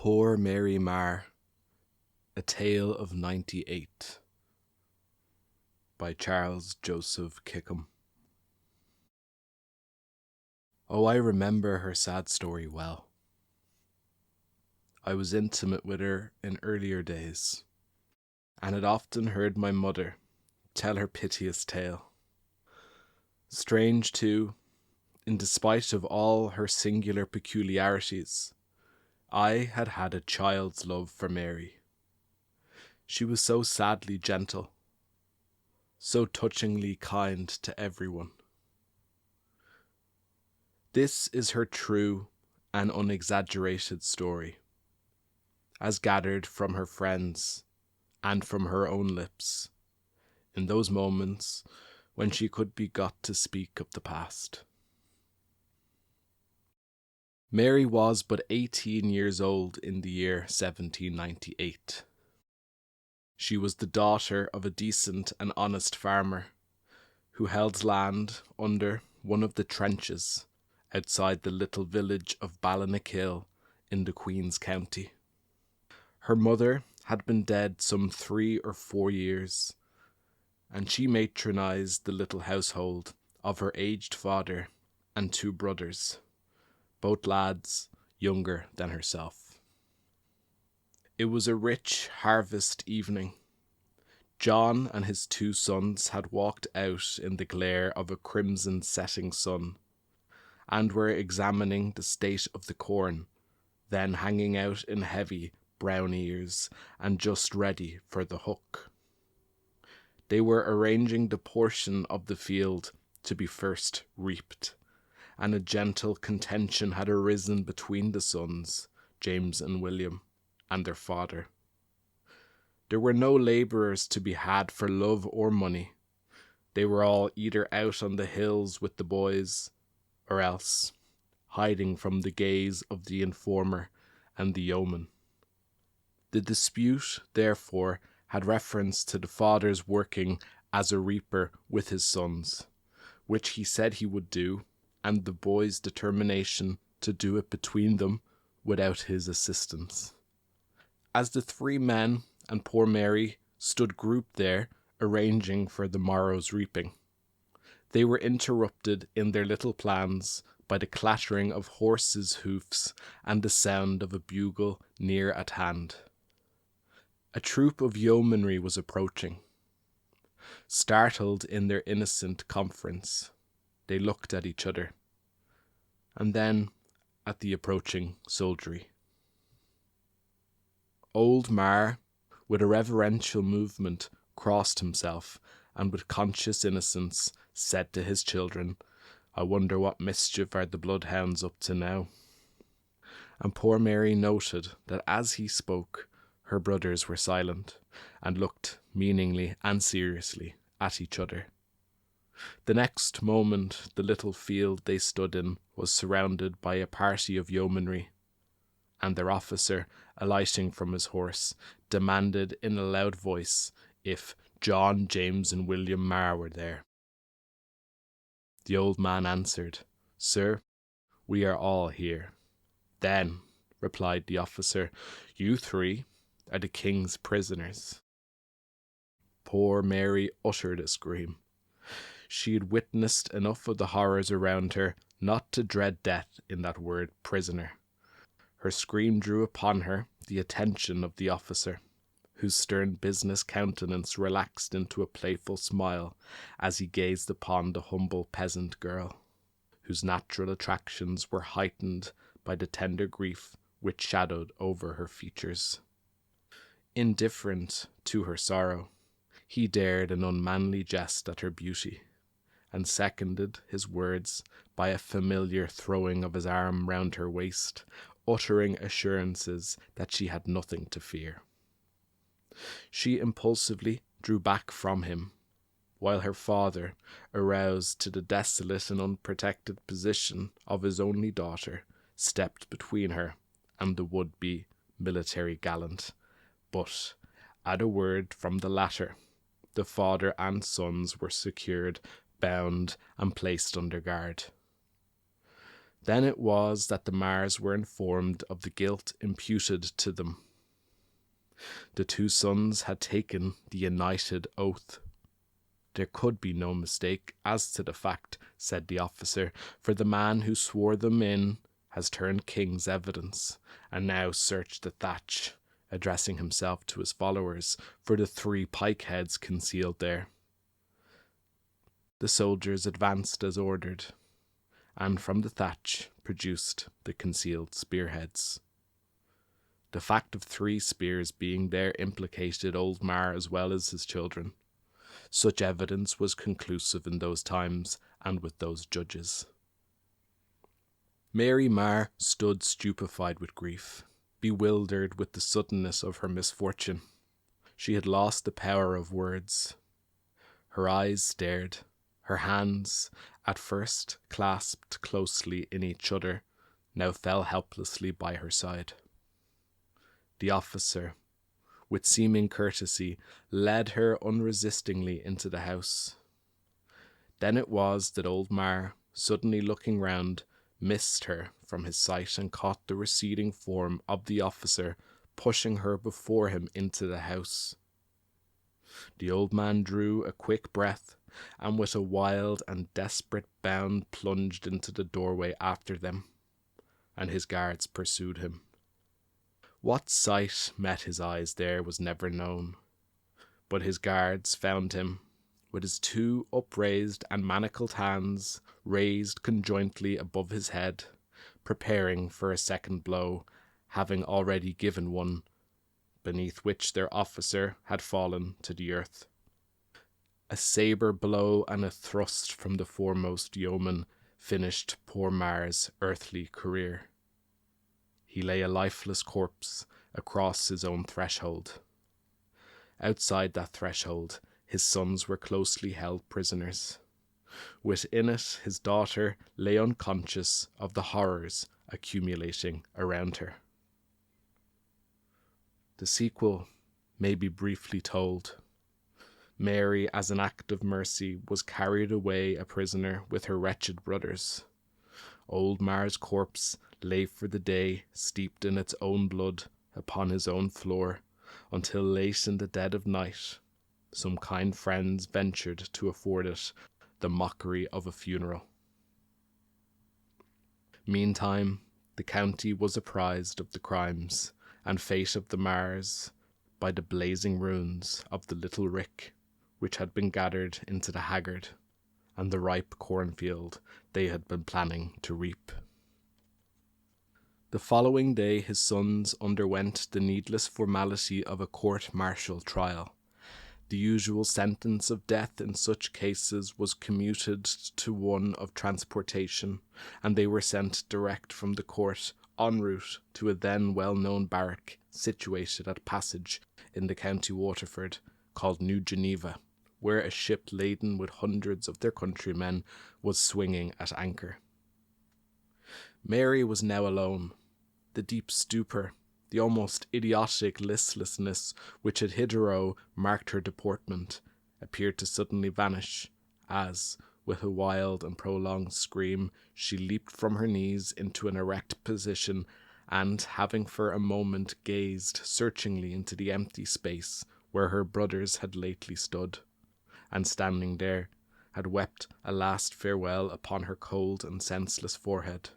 Poor Mary Maher, A Tale of 98 by Charles Joseph Kickham. Oh, I remember her sad story well. I was intimate with her in earlier days, and had often heard my mother tell her piteous tale. Strange too, in despite of all her singular peculiarities, I had had a child's love for Mary. She was so sadly gentle, so touchingly kind to everyone. This is her true and unexaggerated story, as gathered from her friends and from her own lips, in those moments when she could be got to speak of the past. Mary was but 18 years old in the year 1798. She was the daughter of a decent and honest farmer who held land under one of the trenches outside the little village of Ballinakil in the Queen's County. Her mother had been dead some 3 or 4 years, and she matronised the little household of her aged father and 2 brothers, both lads younger than herself. It was a rich harvest evening. John and his 2 sons had walked out in the glare of a crimson setting sun, and were examining the state of the corn, then hanging out in heavy brown ears and just ready for the hook. They were arranging the portion of the field to be first reaped, and a gentle contention had arisen between the sons, James and William, and their father. There were no labourers to be had for love or money. They were all either out on the hills with the boys, or else hiding from the gaze of the informer and the yeoman. The dispute, therefore, had reference to the father's working as a reaper with his sons, which he said he would do, and the boys' determination to do it between them without his assistance. As the 3 men and poor Mary stood grouped there, arranging for the morrow's reaping, they were interrupted in their little plans by the clattering of horses' hoofs and the sound of a bugle near at hand. A troop of yeomanry was approaching. Startled in their innocent conference, they looked at each other, and then at the approaching soldiery. Old Maher, with a reverential movement, crossed himself, and with conscious innocence said to his children, "I wonder what mischief are the bloodhounds up to now?" And poor Mary noted that as he spoke, her brothers were silent, and looked meaningly and seriously at each other. The next moment the little field they stood in was surrounded by a party of yeomanry, and their officer, alighting from his horse, demanded in a loud voice if John, James, and William Maher were there. The old man answered, "Sir, we are all here." "Then," replied the officer, "you 3 are the king's prisoners." Poor Mary uttered a scream. She had witnessed enough of the horrors around her not to dread death in that word prisoner. Her scream drew upon her the attention of the officer, whose stern business countenance relaxed into a playful smile as he gazed upon the humble peasant girl, whose natural attractions were heightened by the tender grief which shadowed over her features. Indifferent to her sorrow, he dared an unmanly jest at her beauty, and seconded his words by a familiar throwing of his arm round her waist, uttering assurances that she had nothing to fear. She impulsively drew back from him, while her father, aroused to the desolate and unprotected position of his only daughter, stepped between her and the would-be military gallant. But, at a word from the latter, the father and sons were secured, bound, and placed under guard. Then it was that the Mahers were informed of the guilt imputed to them. The two sons had taken the united oath. There could be no mistake as to the fact, said the officer, for the man who swore them in has turned king's evidence, and now searched the thatch, addressing himself to his followers, for the 3 pike heads concealed there. The soldiers advanced as ordered, and from the thatch produced the concealed spearheads. The fact of 3 spears being there implicated old Maher as well as his children. Such evidence was conclusive in those times and with those judges. Mary Maher stood stupefied with grief, bewildered with the suddenness of her misfortune. She had lost the power of words. Her eyes stared. Her hands, at first clasped closely in each other, now fell helplessly by her side. The officer, with seeming courtesy, led her unresistingly into the house. Then it was that old Maher, suddenly looking round, missed her from his sight and caught the receding form of the officer pushing her before him into the house. The old man drew a quick breath, and with a wild and desperate bound plunged into the doorway after them, and his guards pursued him. What sight met his eyes there was never known, but his guards found him, with his 2 upraised and manacled hands raised conjointly above his head, preparing for a second blow, having already given one, beneath which their officer had fallen to the earth. A sabre blow and a thrust from the foremost yeoman finished poor Maher's earthly career. He lay a lifeless corpse across his own threshold. Outside that threshold, his sons were closely held prisoners. Within it, his daughter lay unconscious of the horrors accumulating around her. The sequel may be briefly told. Mary, as an act of mercy, was carried away a prisoner with her wretched brothers. Old Maher's corpse lay for the day, steeped in its own blood, upon his own floor, until late in the dead of night, some kind friends ventured to afford it the mockery of a funeral. Meantime, the county was apprised of the crimes and fate of the Mahers by the blazing ruins of the little rick, which had been gathered into the haggard and the ripe cornfield they had been planning to reap. The following day his sons underwent the needless formality of a court-martial trial. The usual sentence of death in such cases was commuted to one of transportation, and they were sent direct from the court en route to a then well-known barrack situated at Passage in the county Waterford, called New Geneva, where a ship laden with hundreds of their countrymen was swinging at anchor. Mary was now alone. The deep stupor, the almost idiotic listlessness which had hitherto marked her deportment, appeared to suddenly vanish, as, with a wild and prolonged scream, she leaped from her knees into an erect position, and, having for a moment gazed searchingly into the empty space where her brothers had lately stood, and standing there, had wept a last farewell upon her cold and senseless forehead.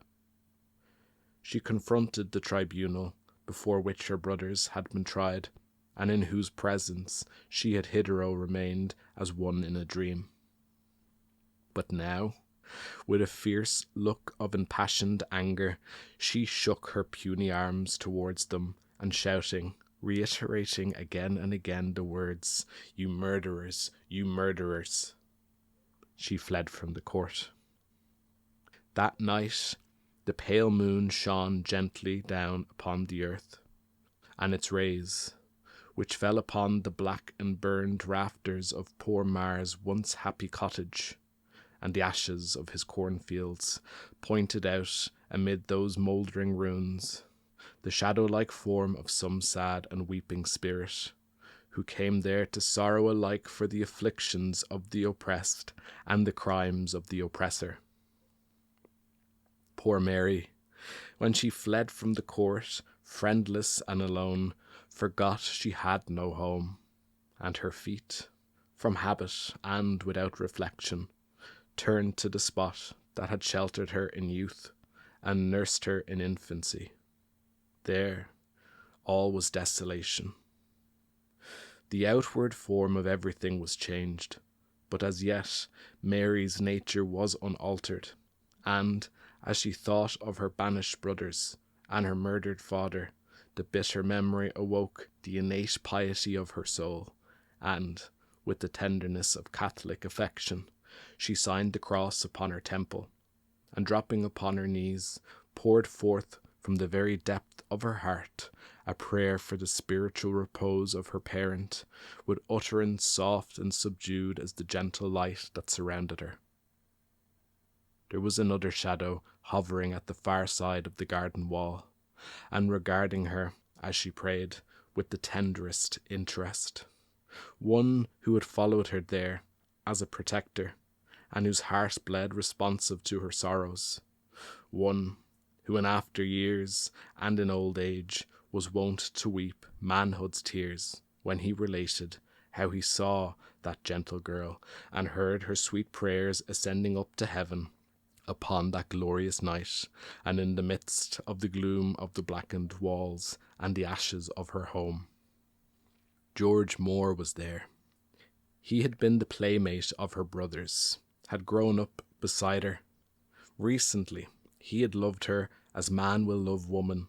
She confronted the tribunal before which her brothers had been tried, and in whose presence she had hitherto remained as one in a dream. But now, with a fierce look of impassioned anger, she shook her puny arms towards them, and shouting, reiterating again and again the words, "You murderers, you murderers," she fled from the court. That night, the pale moon shone gently down upon the earth, and its rays, which fell upon the black and burned rafters of poor Maher's once happy cottage, and the ashes of his cornfields, pointed out, amid those mouldering ruins, the shadow-like form of some sad and weeping spirit, who came there to sorrow alike for the afflictions of the oppressed and the crimes of the oppressor. Poor Mary, when she fled from the court, friendless and alone, forgot she had no home, and her feet, from habit and without reflection, turned to the spot that had sheltered her in youth and nursed her in infancy. There, all was desolation. The outward form of everything was changed, but as yet Mary's nature was unaltered, and, as she thought of her banished brothers and her murdered father, the bitter memory awoke the innate piety of her soul, and, with the tenderness of Catholic affection, she signed the cross upon her temple, and dropping upon her knees, poured forth from the very depth of her heart a prayer for the spiritual repose of her parent, with utterance soft and subdued as the gentle light that surrounded her. There was another shadow hovering at the far side of the garden wall, and regarding her, as she prayed, with the tenderest interest. One who had followed her there as a protector, and whose heart bled responsive to her sorrows. One who in after years and in old age was wont to weep manhood's tears when he related how he saw that gentle girl and heard her sweet prayers ascending up to heaven upon that glorious night, and in the midst of the gloom of the blackened walls and the ashes of her home. George Moore was there. He had been the playmate of her brothers, had grown up beside her. Recently, he had loved her as man will love woman,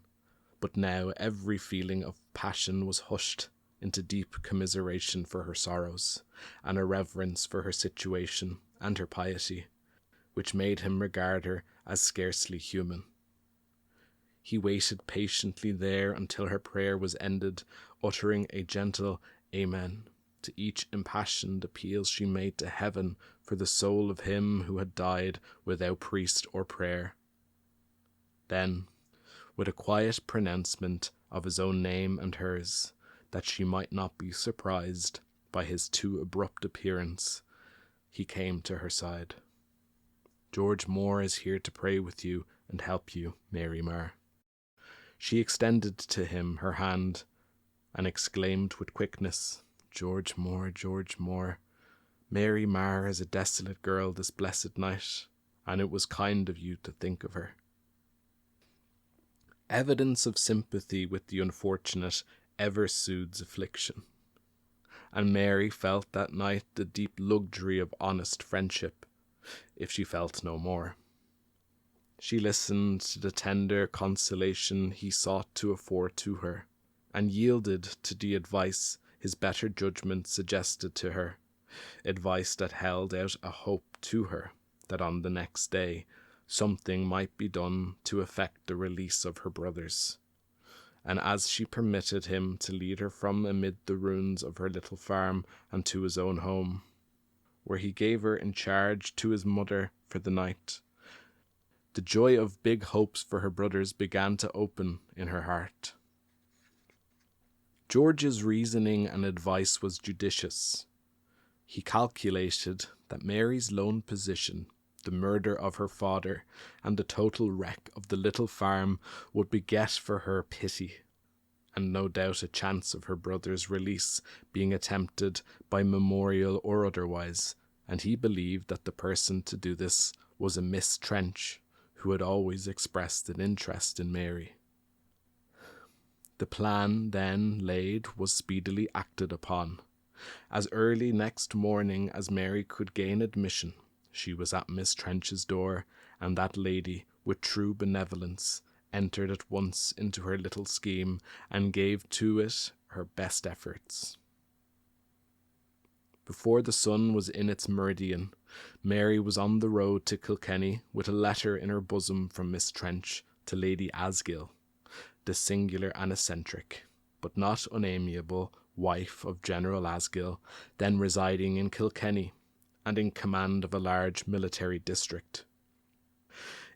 but now every feeling of passion was hushed into deep commiseration for her sorrows, and a reverence for her situation and her piety, which made him regard her as scarcely human. He waited patiently there until her prayer was ended, uttering a gentle Amen to each impassioned appeal she made to heaven for the soul of him who had died without priest or prayer. Then, with a quiet pronouncement of his own name and hers, that she might not be surprised by his too abrupt appearance, he came to her side. George Moore is here to pray with you and help you, Mary Maher. She extended to him her hand and exclaimed with quickness, George Moore, George Moore, Mary Maher is a desolate girl this blessed night, and it was kind of you to think of her. Evidence of sympathy with the unfortunate ever soothes affliction, and Mary felt that night the deep luxury of honest friendship, if she felt no more. She listened to the tender consolation he sought to afford to her, and yielded to the advice his better judgment suggested to her, advice that held out a hope to her that on the next day something might be done to effect the release of her brothers. And as she permitted him to lead her from amid the ruins of her little farm and to his own home, where he gave her in charge to his mother for the night, the joy of big hopes for her brothers began to open in her heart. George's reasoning and advice was judicious. He calculated that Mary's lone position, the murder of her father, and the total wreck of the little farm would beget for her pity, and no doubt a chance of her brother's release being attempted by memorial or otherwise, and he believed that the person to do this was a Miss Trench, who had always expressed an interest in Mary. The plan then laid was speedily acted upon. As early next morning as Mary could gain admission, she was at Miss Trench's door, and that lady, with true benevolence, entered at once into her little scheme, and gave to it her best efforts. Before the sun was in its meridian, Mary was on the road to Kilkenny with a letter in her bosom from Miss Trench to Lady Asgill, the singular and eccentric, but not unamiable, wife of General Asgill, then residing in Kilkenny, and in command of a large military district.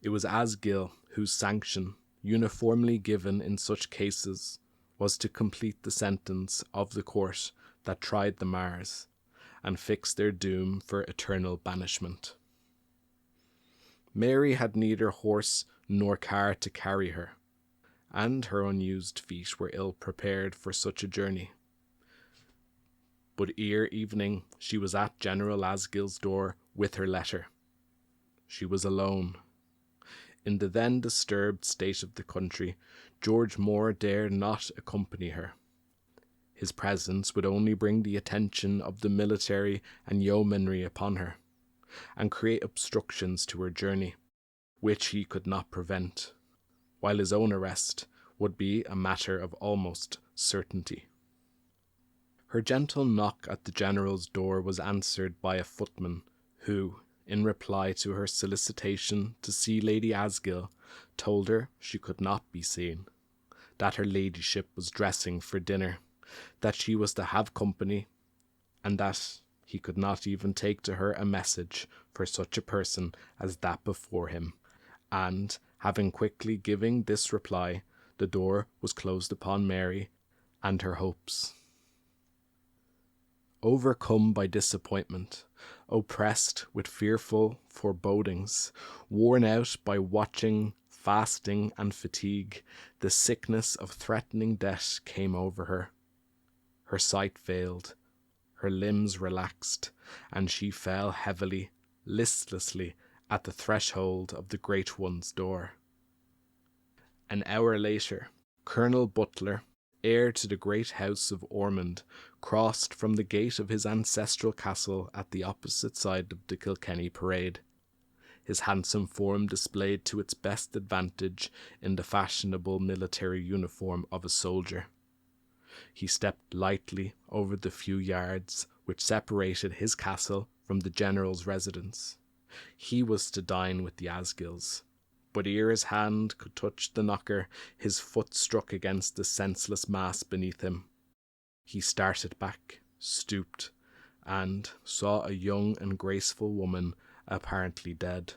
It was Asgill whose sanction, uniformly given in such cases, was to complete the sentence of the court that tried the Mahers, and fix their doom for eternal banishment. Mary had neither horse nor car to carry her, and her unused feet were ill prepared for such a journey. But ere evening she was at General Asgill's door with her letter. She was alone. In the then disturbed state of the country, George Moore dared not accompany her. His presence would only bring the attention of the military and yeomanry upon her, and create obstructions to her journey, which he could not prevent, while his own arrest would be a matter of almost certainty. Her gentle knock at the General's door was answered by a footman, who, in reply to her solicitation to see Lady Asgill, told her she could not be seen, that her ladyship was dressing for dinner, that she was to have company, and that he could not even take to her a message for such a person as that before him. And, having quickly given this reply, the door was closed upon Mary and her hopes. Overcome by disappointment, oppressed with fearful forebodings, worn out by watching, fasting, and fatigue, the sickness of threatening death came over her. Her sight failed, her limbs relaxed, and she fell heavily, listlessly, at the threshold of the Great One's door. An hour later, Colonel Butler, heir to the great house of Ormond, crossed from the gate of his ancestral castle at the opposite side of the Kilkenny parade, his handsome form displayed to its best advantage in the fashionable military uniform of a soldier. He stepped lightly over the few yards which separated his castle from the General's residence. He was to dine with the Asgills, but ere his hand could touch the knocker, his foot struck against the senseless mass beneath him. He started back, stooped, and saw a young and graceful woman apparently dead.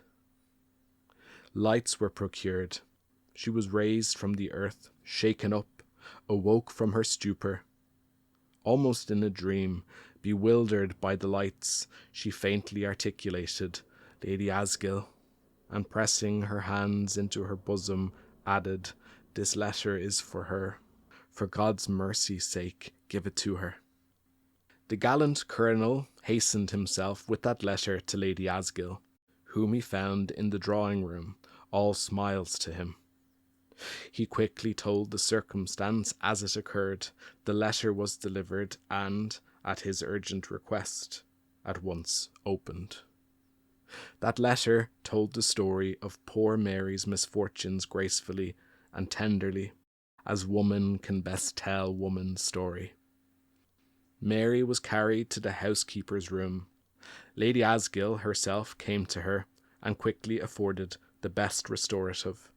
Lights were procured. She was raised from the earth, shaken up, awoke from her stupor. Almost in a dream, bewildered by the lights, she faintly articulated, "Lady Asgill," and pressing her hands into her bosom, added, "This letter is for her. For God's mercy's sake, give it to her." The gallant colonel hastened himself with that letter to Lady Asgill, whom he found in the drawing-room, all smiles to him. He quickly told the circumstance as it occurred. The letter was delivered and, at his urgent request, at once opened. That letter told the story of poor Mary's misfortunes gracefully and tenderly, as woman can best tell woman's story. Mary was carried to the housekeeper's room. Lady Asgill herself came to her and quickly afforded the best restorative,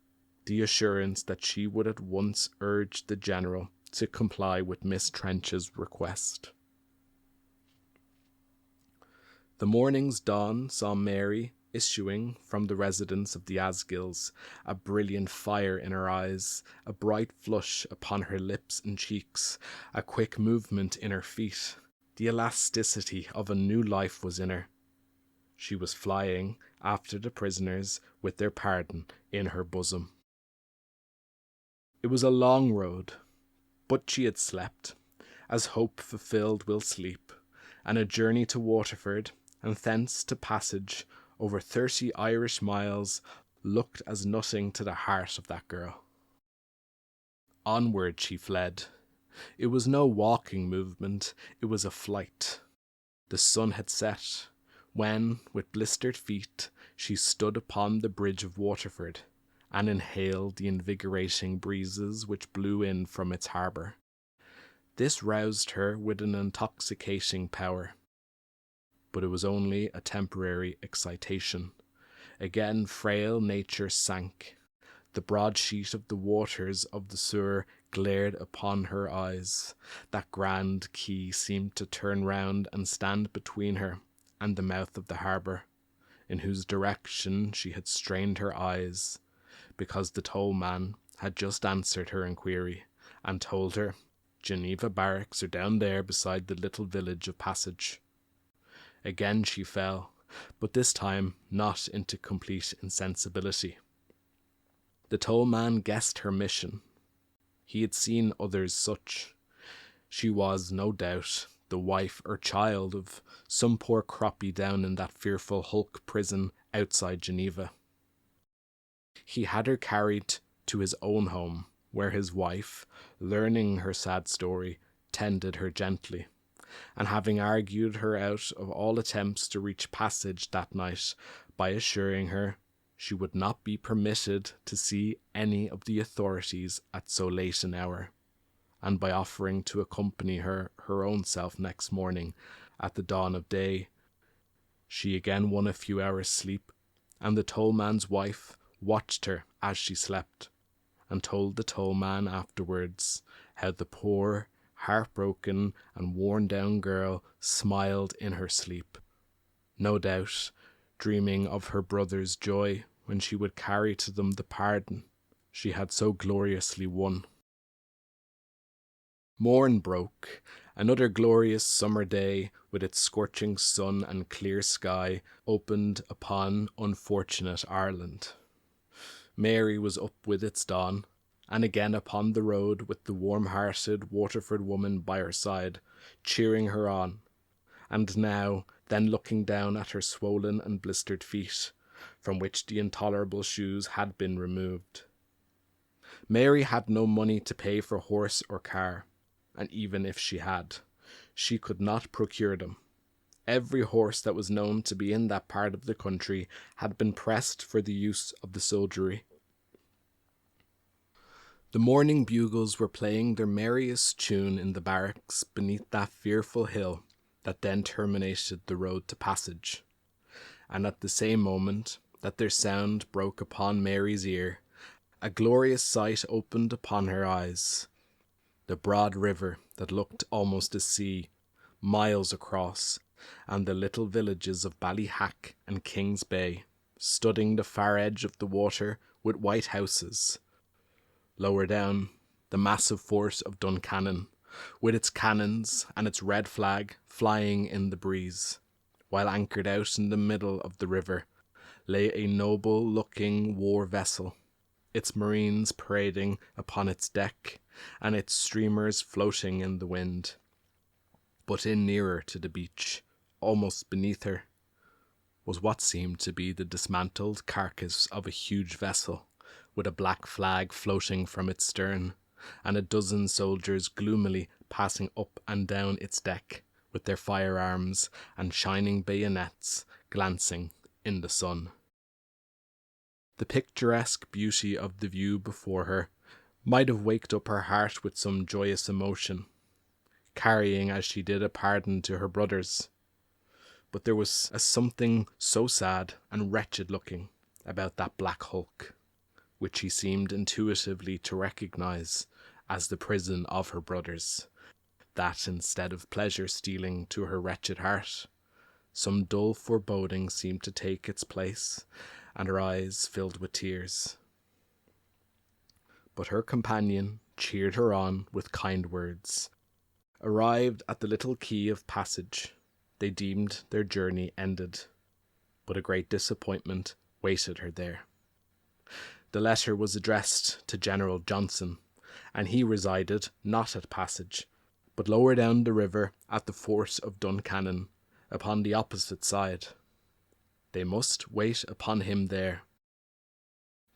the assurance that she would at once urge the General to comply with Miss Trench's request. The morning's dawn saw Mary issuing from the residence of the Asgills, a brilliant fire in her eyes, a bright flush upon her lips and cheeks, a quick movement in her feet. The elasticity of a new life was in her. She was flying after the prisoners with their pardon in her bosom. It was a long road, but she had slept, as hope fulfilled will sleep, and a journey to Waterford, and thence to Passage, over 30 Irish miles, looked as nothing to the heart of that girl. Onward she fled. It was no walking movement, it was a flight. The sun had set, when, with blistered feet, she stood upon the bridge of Waterford, and inhaled the invigorating breezes which blew in from its harbour. This roused her with an intoxicating power. But it was only a temporary excitation. Again frail nature sank. The broad sheet of the waters of the Suir glared upon her eyes. That grand quay seemed to turn round and stand between her and the mouth of the harbour, in whose direction she had strained her eyes, because the tollman had just answered her inquiry, and told her Geneva barracks are down there beside the little village of Passage. Again she fell, but this time not into complete insensibility. The tall man guessed her mission. He had seen others such. She was, no doubt, the wife or child of some poor croppy down in that fearful hulk prison outside Geneva. He had her carried to his own home, where his wife, learning her sad story, tended her gently, and having argued her out of all attempts to reach passage that night by assuring her she would not be permitted to see any of the authorities at so late an hour, and by offering to accompany her own self next morning at the dawn of day, she again won a few hours' sleep, and the toll man's wife watched her as she slept, and told the toll man afterwards how the poor, heartbroken and worn-down girl smiled in her sleep, no doubt dreaming of her brother's joy when she would carry to them the pardon she had so gloriously won. Morn broke. Another glorious summer day, with its scorching sun and clear sky, opened upon unfortunate Ireland. Mary was up with its dawn, and again upon the road with the warm-hearted Waterford woman by her side, cheering her on, and now, then looking down at her swollen and blistered feet, from which the intolerable shoes had been removed. Mary had no money to pay for horse or car, and even if she had, she could not procure them. Every horse that was known to be in that part of the country had been pressed for the use of the soldiery. The morning bugles were playing their merriest tune in the barracks beneath that fearful hill that then terminated the road to Passage, and at the same moment that their sound broke upon Mary's ear, a glorious sight opened upon her eyes. The broad river that looked almost a sea, miles across, and the little villages of Ballyhack and King's Bay, studding the far edge of the water with white houses. Lower down, the massive fort of Duncannon, with its cannons and its red flag flying in the breeze, while anchored out in the middle of the river lay a noble-looking war vessel, its marines parading upon its deck, and its streamers floating in the wind. But in nearer to the beach, almost beneath her, was what seemed to be the dismantled carcass of a huge vessel, with a black flag floating from its stern, and a dozen soldiers gloomily passing up and down its deck, with their firearms and shining bayonets glancing in the sun. The picturesque beauty of the view before her might have waked up her heart with some joyous emotion, carrying as she did a pardon to her brothers. But there was a something so sad and wretched looking about that black hulk, which she seemed intuitively to recognize as the prison of her brothers, that instead of pleasure stealing to her wretched heart, some dull foreboding seemed to take its place, and her eyes filled with tears. But her companion cheered her on with kind words. Arrived at the little quay of Passage, they deemed their journey ended, but a great disappointment waited her there. The letter was addressed to General Johnson, and he resided not at Passage, but lower down the river at the fort of Duncannon, upon the opposite side. They must wait upon him there.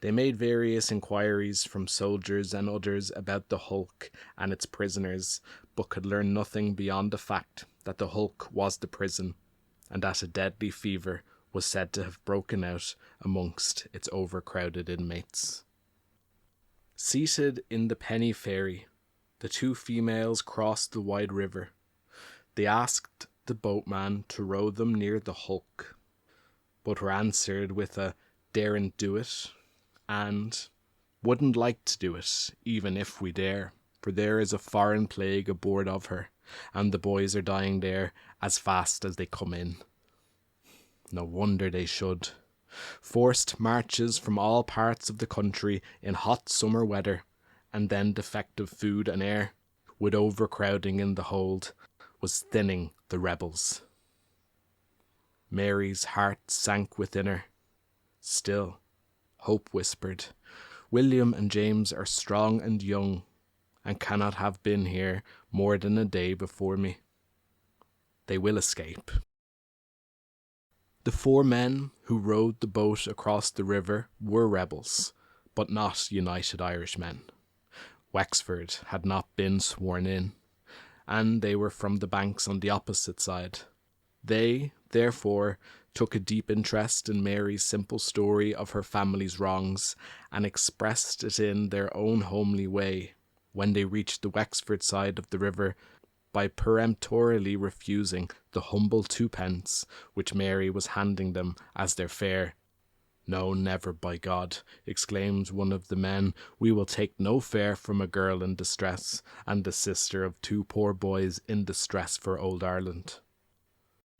They made various inquiries from soldiers and others about the hulk and its prisoners, but could learn nothing beyond the fact that the hulk was the prison, and that a deadly fever was said to have broken out amongst its overcrowded inmates. Seated in the penny ferry, the two females crossed the wide river. They asked the boatman to row them near the hulk, but were answered with a "daren't do it," and "wouldn't like to do it, even if we dare, for there is a foreign plague aboard of her, and the boys are dying there as fast as they come in." No wonder they should. Forced marches from all parts of the country in hot summer weather, and then defective food and air, with overcrowding in the hold, was thinning the rebels. Mary's heart sank within her. Still, hope whispered, William and James are strong and young, and cannot have been here more than a day before me. They will escape. The 4 men who rowed the boat across the river were rebels, but not United Irishmen. Wexford had not been sworn in, and they were from the banks on the opposite side. They, therefore, took a deep interest in Mary's simple story of her family's wrongs, and expressed it in their own homely way when they reached the Wexford side of the river, by peremptorily refusing the humble 2 pence which Mary was handing them as their fare. "No, never, by God," exclaimed one of the men. "We will take no fare from a girl in distress, and the sister of 2 poor boys in distress for old Ireland."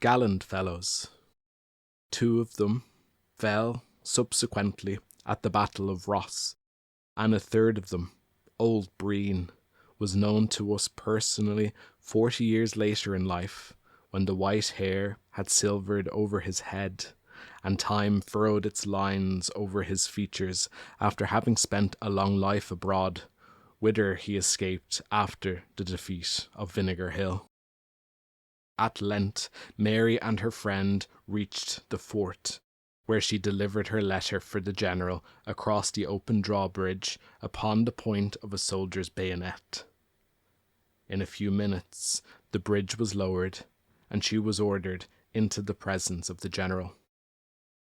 Gallant fellows. 2 of them fell subsequently at the Battle of Ross, and a 3rd of them, old Breen, was known to us personally 40 years later in life, when the white hair had silvered over his head, and time furrowed its lines over his features after having spent a long life abroad, whither he escaped after the defeat of Vinegar Hill. At length Mary and her friend reached the fort, where she delivered her letter for the general across the open drawbridge upon the point of a soldier's bayonet. In a few minutes the bridge was lowered, and she was ordered into the presence of the general.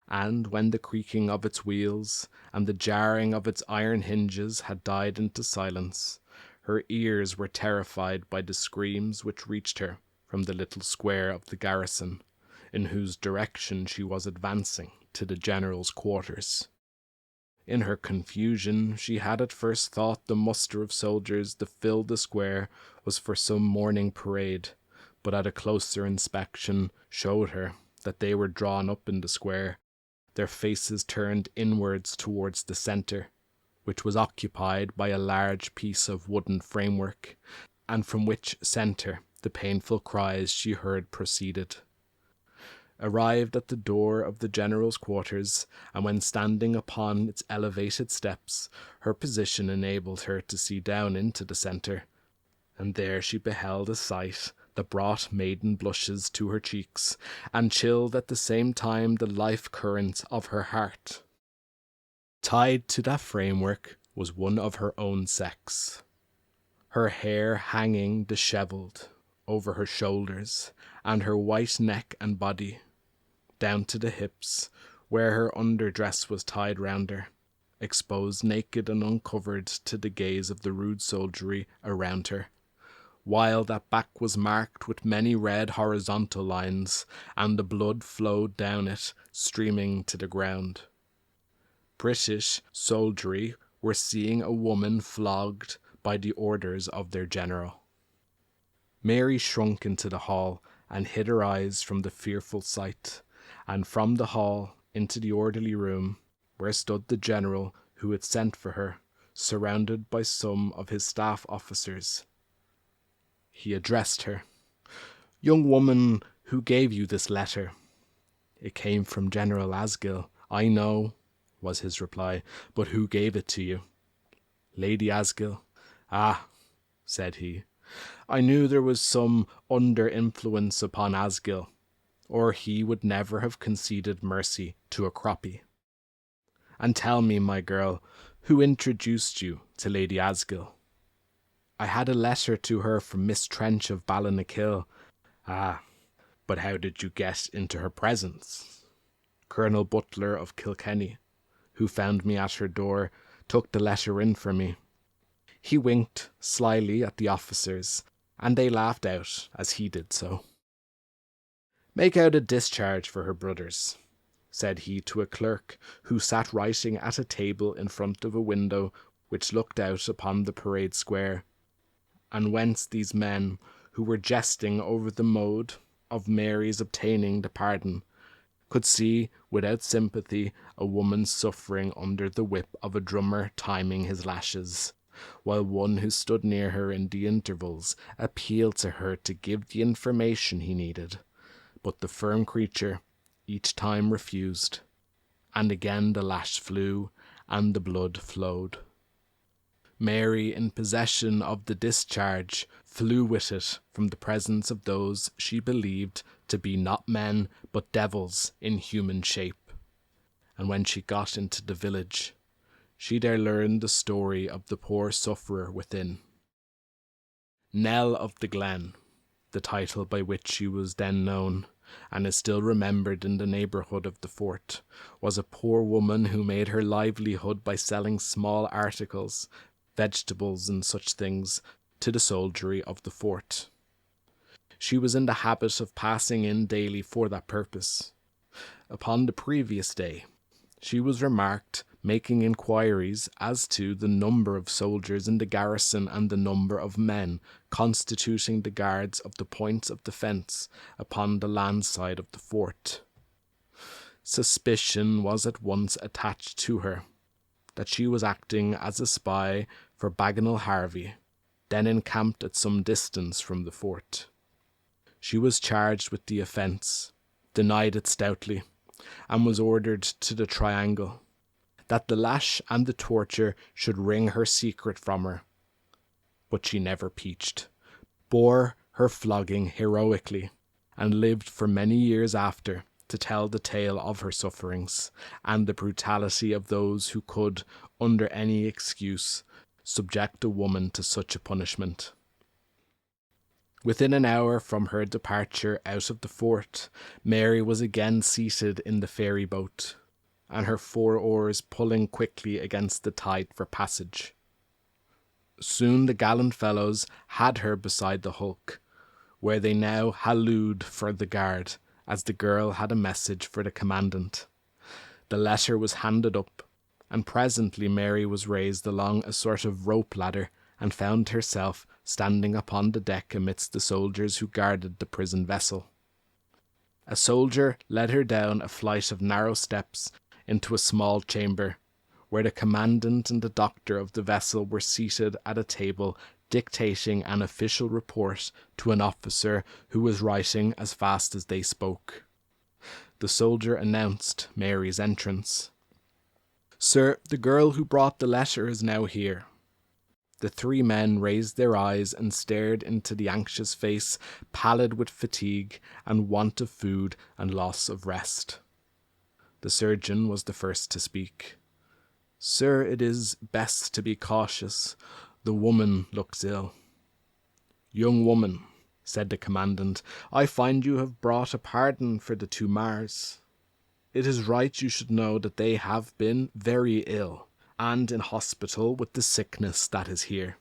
And when the creaking of its wheels and the jarring of its iron hinges had died into silence, her ears were terrified by the screams which reached her from the little square of the garrison, in whose direction she was advancing to the general's quarters. In her confusion, she had at first thought the muster of soldiers that filled the square was for some morning parade, but at a closer inspection showed her that they were drawn up in the square, their faces turned inwards towards the centre, which was occupied by a large piece of wooden framework, and from which centre the painful cries she heard proceeded. Arrived at the door of the general's quarters, and when standing upon its elevated steps, her position enabled her to see down into the centre, and there she beheld a sight that brought maiden blushes to her cheeks, and chilled at the same time the life-current of her heart. Tied to that framework was one of her own sex, her hair hanging dishevelled over her shoulders, and her white neck and body, down to the hips, where her underdress was tied round her, exposed naked and uncovered to the gaze of the rude soldiery around her, while that back was marked with many red horizontal lines, and the blood flowed down it, streaming to the ground. British soldiery were seeing a woman flogged by the orders of their general. Mary shrunk into the hall and hid her eyes from the fearful sight, and from the hall into the orderly room, where stood the general who had sent for her, surrounded by some of his staff officers. He addressed her. "Young woman, who gave you this letter?" "It came from General Asgill, I know," was his reply, "but who gave it to you?" "Lady Asgill." "Ah," said he, "I knew there was some under influence upon Asgill, or he would never have conceded mercy to a croppy. And tell me, my girl, who introduced you to Lady Asgill?" "I had a letter to her from Miss Trench of Ballinakil." "Ah, but how did you get into her presence?" "Colonel Butler of Kilkenny, who found me at her door, took the letter in for me." He winked slyly at the officers, and they laughed out as he did so. "Make out a discharge for her brothers," said he to a clerk who sat writing at a table in front of a window which looked out upon the parade square, and whence these men, who were jesting over the mode of Mary's obtaining the pardon, could see without sympathy a woman suffering under the whip of a drummer timing his lashes, while one who stood near her in the intervals appealed to her to give the information he needed, but the firm creature each time refused, and again the lash flew, and the blood flowed. Mary, in possession of the discharge, flew with it from the presence of those she believed to be not men but devils in human shape. And when she got into the village, she there learned the story of the poor sufferer within. Nell of the Glen, the title by which she was then known, and is still remembered in the neighbourhood of the fort, was a poor woman who made her livelihood by selling small articles, vegetables and such things, to the soldiery of the fort. She was in the habit of passing in daily for that purpose. Upon the previous day, she was remarked making inquiries as to the number of soldiers in the garrison and the number of men constituting the guards of the points of defence upon the land side of the fort. Suspicion was at once attached to her that she was acting as a spy for Bagenal Harvey, then encamped at some distance from the fort. She was charged with the offence, denied it stoutly, and was ordered to the Triangle, that the lash and the torture should wring her secret from her. But she never peached, bore her flogging heroically, and lived for many years after to tell the tale of her sufferings, and the brutality of those who could, under any excuse, subject a woman to such a punishment. Within an hour from her departure out of the fort, Mary was again seated in the ferry boat, and her 4 oars pulling quickly against the tide for passage. Soon the gallant fellows had her beside the hulk, where they now hallooed for the guard, as the girl had a message for the commandant. The letter was handed up, and presently Mary was raised along a sort of rope ladder, and found herself standing upon the deck amidst the soldiers who guarded the prison vessel. A soldier led her down a flight of narrow steps into a small chamber, where the commandant and the doctor of the vessel were seated at a table dictating an official report to an officer who was writing as fast as they spoke. The soldier announced Mary's entrance. "Sir, the girl who brought the letter is now here." The 3 men raised their eyes and stared into the anxious face, pallid with fatigue and want of food and loss of rest. The surgeon was the first to speak. "Sir, it is best to be cautious. The woman looks ill." "Young woman," said the commandant, "I find you have brought a pardon for the 2 Mahers. It is right you should know that they have been very ill, and in hospital with the sickness that is here,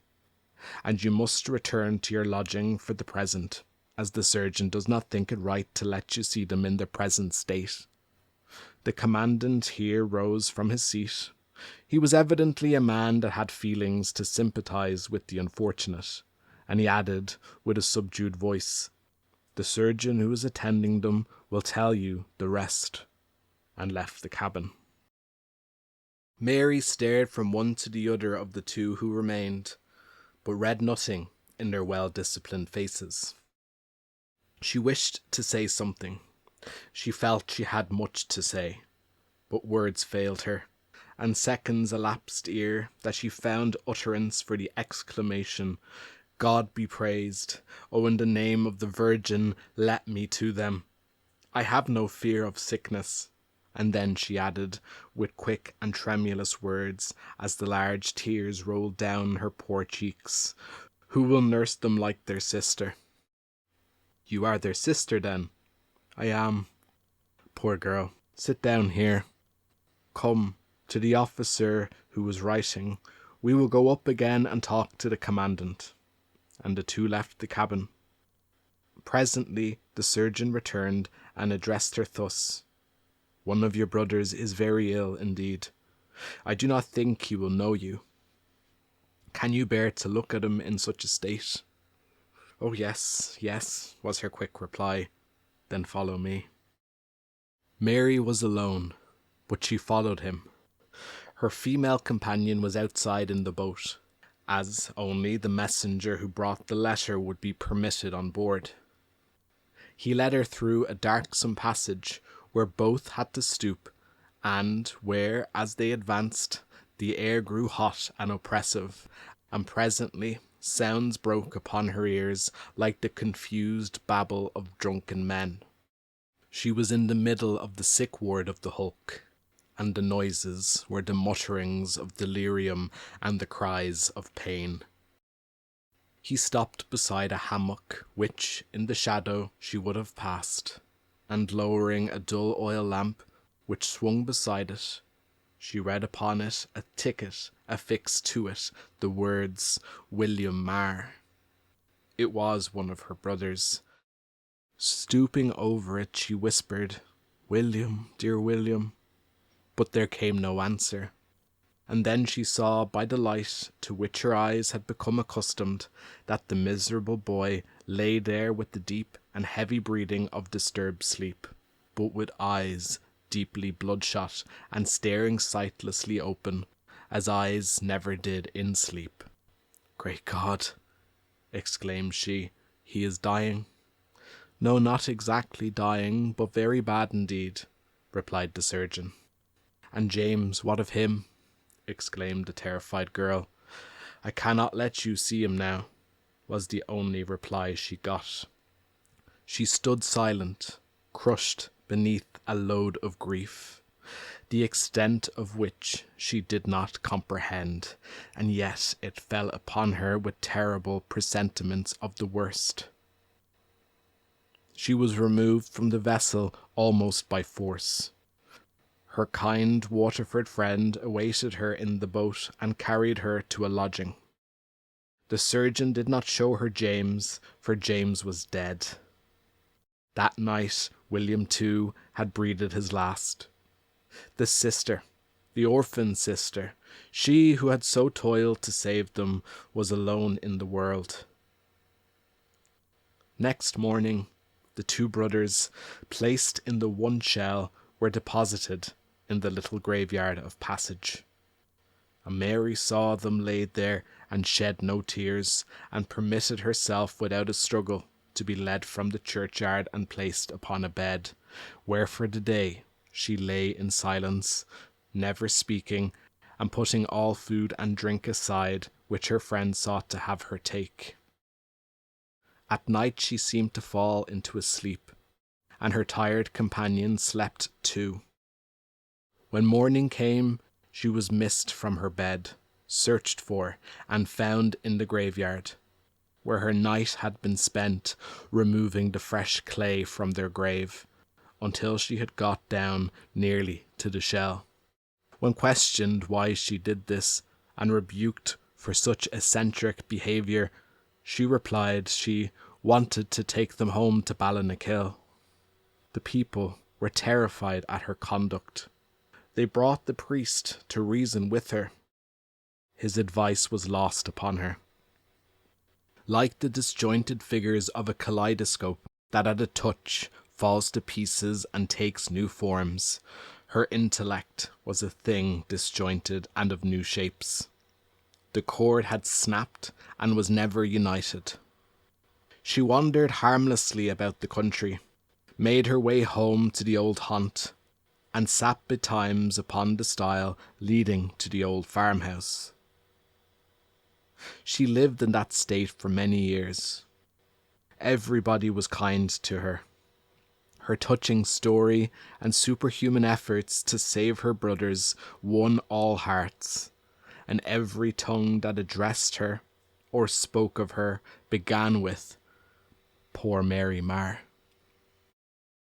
and you must return to your lodging for the present, as the surgeon does not think it right to let you see them in their present state." The commandant here rose from his seat. He was evidently a man that had feelings to sympathize with the unfortunate, and he added, with a subdued voice, "The surgeon who is attending them will tell you the rest," and left the cabin. Mary stared from one to the other of the 2 who remained, but read nothing in their well-disciplined faces. She wished to say something. She felt she had much to say, but words failed her, and seconds elapsed ere that she found utterance for the exclamation, "God be praised! Oh, in the name of the Virgin, let me to them! I have no fear of sickness." And then she added, with quick and tremulous words, as the large tears rolled down her poor cheeks, "Who will nurse them like their sister?" "You are their sister, then?" "I am." "Poor girl, sit down here. Come," to the officer who was writing, "we will go up again and talk to the commandant." And the 2 left the cabin. Presently the surgeon returned and addressed her thus: "One of your brothers is very ill indeed. I do not think he will know you. Can you bear to look at him in such a state?" "Oh, yes, yes," was her quick reply. "Then follow me." Mary was alone, but she followed him. Her female companion was outside in the boat, as only the messenger who brought the letter would be permitted on board. He led her through a darksome passage, where both had to stoop, and where, as they advanced, The air grew hot and oppressive, and presently sounds broke upon her ears like the confused babble of drunken men. She was in the middle of the sick ward of the hulk, and the noises were the mutterings of delirium and the cries of pain. He stopped beside a hammock, which, in the shadow, she would have passed, and lowering a dull oil lamp, which swung beside it, she read upon it a ticket affixed to it the words William Maher. It was one of her brothers. Stooping over it, she whispered, "William, dear William," but there came no answer. And then she saw by the light to which her eyes had become accustomed that the miserable boy lay there with the deep and heavy breathing of disturbed sleep, but with eyes deeply bloodshot and staring sightlessly open, as eyes never did in sleep. "Great God!" exclaimed she, "he is dying." "No, not exactly dying, but very bad indeed," replied the surgeon. "And James, what of him?" exclaimed the terrified girl. "I cannot let you see him now," was the only reply she got. She stood silent, crushed beneath a load of grief, the extent of which she did not comprehend, and yet it fell upon her with terrible presentiments of the worst. She was removed from the vessel almost by force. Her kind Waterford friend awaited her in the boat and carried her to a lodging. The surgeon did not show her James, for James was dead. That night William too had breathed his last. The sister, the orphan sister, she who had so toiled to save them, was alone in the world. Next morning the two brothers, placed in the one shell, were deposited in the little graveyard of Passage. And Mary saw them laid there, and shed no tears, and permitted herself without a struggle to be led from the churchyard and placed upon a bed, where for the day she lay in silence, never speaking, and putting all food and drink aside which her friend sought to have her take. At night she seemed to fall into a sleep, and her tired companion slept too. When morning came, she was missed from her bed, searched for, and found in the graveyard, where her night had been spent removing the fresh clay from their grave, until she had got down nearly to the shell. When questioned why she did this, and rebuked for such eccentric behaviour, she replied she wanted to take them home to Ballinakil. The people were terrified at her conduct. They brought the priest to reason with her. His advice was lost upon her. Like the disjointed figures of a kaleidoscope that at a touch falls to pieces and takes new forms, her intellect was a thing disjointed and of new shapes. The cord had snapped and was never united. She wandered harmlessly about the country, made her way home to the old haunt, and sat betimes upon the stile leading to the old farmhouse. She lived in that state for many years. Everybody was kind to her. Her touching story and superhuman efforts to save her brothers won all hearts, and every tongue that addressed her or spoke of her began with "Poor Mary Maher."